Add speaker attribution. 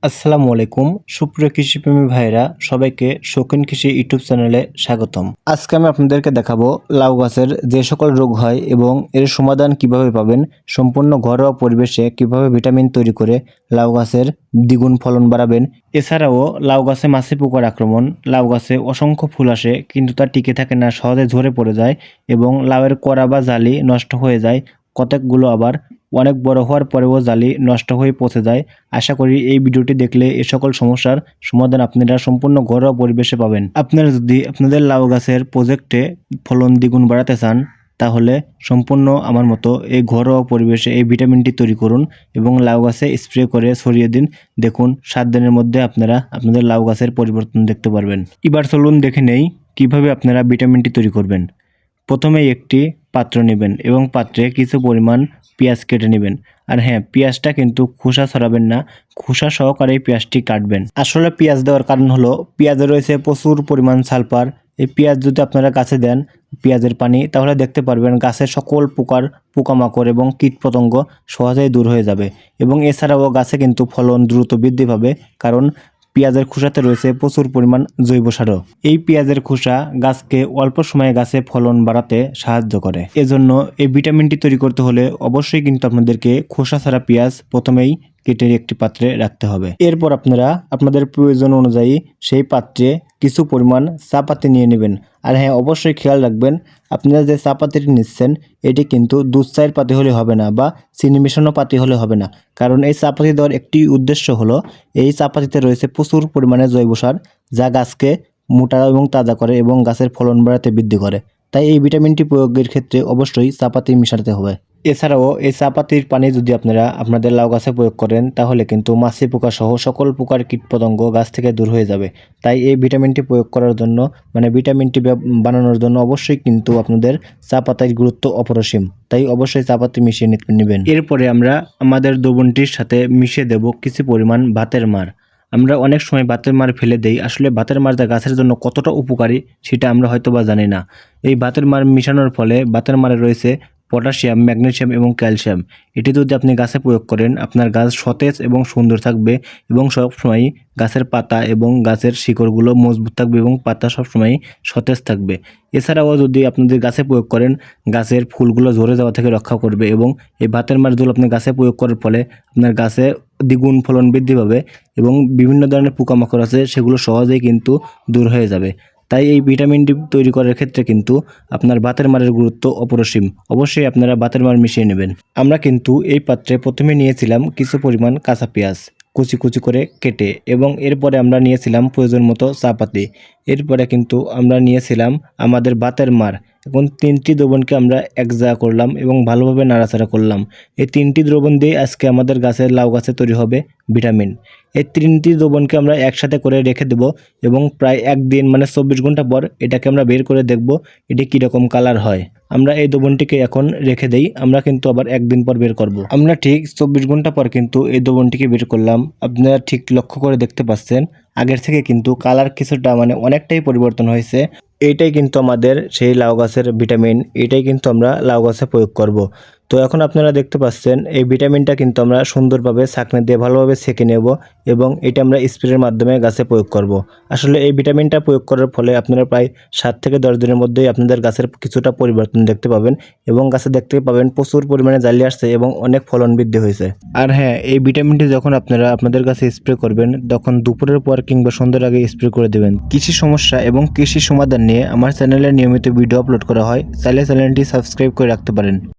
Speaker 1: আসসালামু আলাইকুম সুপ্রিয় কৃষিপ্রেমী ভাইরা সবাইকে শৌখিন কৃষি ইউটিউব চ্যানেলে স্বাগতম। আজকে আমি আপনাদেরকে দেখাবো লাউ গাছের যে সকল রোগ হয় এবং এর সমাধান কিভাবে পাবেন, সম্পূর্ণ ঘরোয়া পরিবেশে কিভাবে ভিটামিন তৈরি করে লাউ গাছের দ্বিগুণ ফলন বাড়াবেন। এছাড়াও লাউ গাছে মাছি পোকার আক্রমণ, লাউ গাছে অসংখ্য ফুল আসে কিন্তু তা টিকে থাকে না, সহজে ঝরে পড়ে যায় এবং লাউয়ের কড়া বা জালি নষ্ট হয়ে যায়। কতকগুলো আবার অনেক বড় হওয়ার পরেও জালি নষ্ট হয়ে পচে যায়। আশা করি এই ভিডিওটি দেখলে এই সকল সমস্যার সমাধান আপনারা সম্পূর্ণ ঘরোয়া পরিবেশে পাবেন। আপনারা যদি আপনাদের লাউ গাছের প্রজেক্টে ফলন দ্বিগুণ বাড়াতে চান তাহলে সম্পূর্ণ আমার মতো এই ঘরোয়া পরিবেশে এই ভিটামিনটি তৈরি করুন এবং লাউ গাছে স্প্রে করে ছড়িয়ে দিন। দেখুন 7 দিনের মধ্যে আপনারা আপনাদের লাউ গাছের পরিবর্তন দেখতে পারবেন। এবার চলুন দেখে নেই কিভাবে আপনারা ভিটামিনটি তৈরি করবেন। প্রথমেই একটি পাত্র নেবেন এবং পাত্রে কিছু পরিমাণ পেঁয়াজ কেটে নেবেন। আর হ্যাঁ, পেঁয়াজটা কিন্তু খোসা ছড়াবেন না, খোসা সহকারে পেঁয়াজটি কাটবেন। আসলে পেঁয়াজ দেওয়ার কারণ হলো পেঁয়াজে রয়েছে প্রচুর পরিমাণ সালফার। এই পেঁয়াজ যদি আপনারা গাছে দেন পেঁয়াজের পানি, তাহলে দেখতে পারবেন গাছের সকল পোকামাকড় এবং কীটপতঙ্গ সহজেই দূর হয়ে যাবে এবং এছাড়াও গাছে কিন্তু ফলন দ্রুত বৃদ্ধি পাবে, কারণ পেঁয়াজের খোসাতে রয়েছে প্রচুর পরিমাণ জৈব সারও। এই পেঁয়াজের খোসা গাছকে অল্প সময়ে গাছে ফলন বাড়াতে সাহায্য করে। এজন্য এই ভিটামিনটি তৈরি করতে হলে অবশ্যই কিন্তু আপনাদেরকে খোসা ছাড়া পেঁয়াজ প্রথমেই কেটে একটি পাত্রে রাখতে হবে। এরপর আপনারা আপনাদের প্রয়োজন অনুযায়ী সেই পাত্রে কিছু পরিমাণ চা পাতি নিয়ে নেবেন। আর হ্যাঁ, অবশ্যই খেয়াল রাখবেন আপনারা যে চা পাতিটি নিচ্ছেন এটি কিন্তু দুধ চায়ের পাতি হলে হবে না বা চিনি মেশানো পাতি হলে হবে না, কারণ এই চা পাতি দেওয়ার একটি উদ্দেশ্য হলো এই চা পাতিতে রয়েছে প্রচুর পরিমাণে জৈব সার, যা গাছকে মোটা এবং তাজা করে এবং গাছের ফলন বাড়াতে বৃদ্ধি করে। তাই এই ভিটামিনটি প্রয়োগের ক্ষেত্রে অবশ্যই চা পাতি মিশাতে হবে। এছাড়াও এই চা পাতির পানি যদি আপনারা আপনাদের লাউ গাছে প্রয়োগ করেন তাহলে কিন্তু মাছি পোকা সহ সকল প্রকার কীটপতঙ্গ গাছ থেকে দূর হয়ে যাবে। তাই এই ভিটামিনটি প্রয়োগ করার জন্য ভিটামিনটি বানানোর জন্য অবশ্যই কিন্তু আপনাদের চা পাতার গুরুত্ব অপরিসীম। তাই অবশ্যই চা পাতি মিশিয়ে নেবেন। এরপরে আমরা আমাদের দ্রবণটির সাথে মিশিয়ে দেব কিছু পরিমাণ ভাতের মার। আমরা অনেক সময় ভাতের মার ফেলে দেই, আসলে ভাতের মারটা গাছের জন্য কতটা উপকারী সেটা আমরা হয়তো বা জানি না। এই ভাতের মার মিশানোর ফলে ভাতের মারে রয়েছে পটাশিয়াম, ম্যাগনেসিয়াম এবং ক্যালসিয়াম। এটি যদি আপনি গাছে প্রয়োগ করেন আপনার গাছ সতেজ এবং সুন্দর থাকবে এবং সবসময় গাছের পাতা এবং গাছের শিকড়গুলো মজবুত থাকবে এবং পাতা সবসময় সতেজ থাকবে। এছাড়াও যদি আপনাদের গাছে প্রয়োগ করেন গাছের ফুলগুলো ঝরে যাওয়া থেকে রক্ষা করবে এবং এই ভাতের মারগুলো আপনি গাছে প্রয়োগ করার ফলে আপনার গাছে দ্বিগুণ ফলন বৃদ্ধি পাবে এবং বিভিন্ন ধরনের পোকামাকড় আছে সেগুলো সহজেই কিন্তু দূর হয়ে যাবে। তাই এই ভিটামিনটি তৈরি করার ক্ষেত্রে কিন্তু আপনার ভাতের মারের গুরুত্ব অপরিসীম। অবশ্যই আপনারা ভাতের মার মিশিয়ে নেবেন। আমরা কিন্তু এই পাত্রে প্রথমে নিয়েছিলাম কিছু পরিমাণ কাঁচা পেঁয়াজ কুচি কুচি করে কেটে এবং এরপরে আমরা নিয়েছিলাম প্রয়োজন মতো চা পাতি। এরপরে কিন্তু আমরা নিয়েছিলাম আমাদের ভাতের মার। এখন 3টি দ্রবণকে আমরা এক জায়গা করলাম এবং ভালোভাবে নাড়াচাড়া করলাম। এই 3টি দ্রবণ দিয়ে আজকে আমাদের গাছের লাউ গাছে তৈরি হবে ভিটামিন। এই 3টি দ্রবণকে আমরা একসাথে করে রেখে দেব এবং প্রায় একদিন 24 ঘন্টা পর এটাকে আমরা বের করে দেখব এটি কীরকম কালার হয়। আমরা এই দ্রবণটিকে এখন রেখে দেই, আমরা কিন্তু আবার একদিন পর বের করব। আমরা ঠিক 24 ঘন্টা পর কিন্তু এই দ্রবণটিকে বের করলাম। আপনারা ঠিক লক্ষ্য করে দেখতে পাচ্ছেন আগের থেকে কিন্তু কালার কিছুটা অনেকটাই পরিবর্তন হয়েছে। এইটাই কিন্তু আমাদের সেই লাউ গাছের ভিটামিন, এটাই কিন্তু আমরা লাউ গাছে প্রয়োগ করব। তো এখন আপনারা দেখতে পাচ্ছেন এই ভিটামিনটা কিন্তু আমরা সুন্দরভাবে ছাঁকনি দিয়ে ভালোভাবে ছেঁকে নেব এবং এটা আমরা স্প্রের মাধ্যমে গাছে প্রয়োগ করব। আসলে এই ভিটামিনটা প্রয়োগ করার ফলে আপনারা প্রায় 7 থেকে 10 দিনের মধ্যেই আপনাদের গাছের কিছুটা পরিবর্তন দেখতে পাবেন এবং গাছে দেখতে পাবেন প্রচুর পরিমাণে জালি আসছে এবং অনেক ফলন বৃদ্ধি হয়েছে। আর হ্যাঁ, এই ভিটামিনটি যখন আপনারা আপনাদের গাছে স্প্রে করবেন তখন দুপুরের পর কিংবা সন্ধ্যার আগে স্প্রে করে দেবেন। কৃষি সমস্যা এবং কৃষি সমাধান নিয়ে আমার চ্যানেলে নিয়মিত ভিডিও আপলোড করা হয়, চাইলে চ্যানেলটি সাবস্ক্রাইব করে রাখতে পারেন।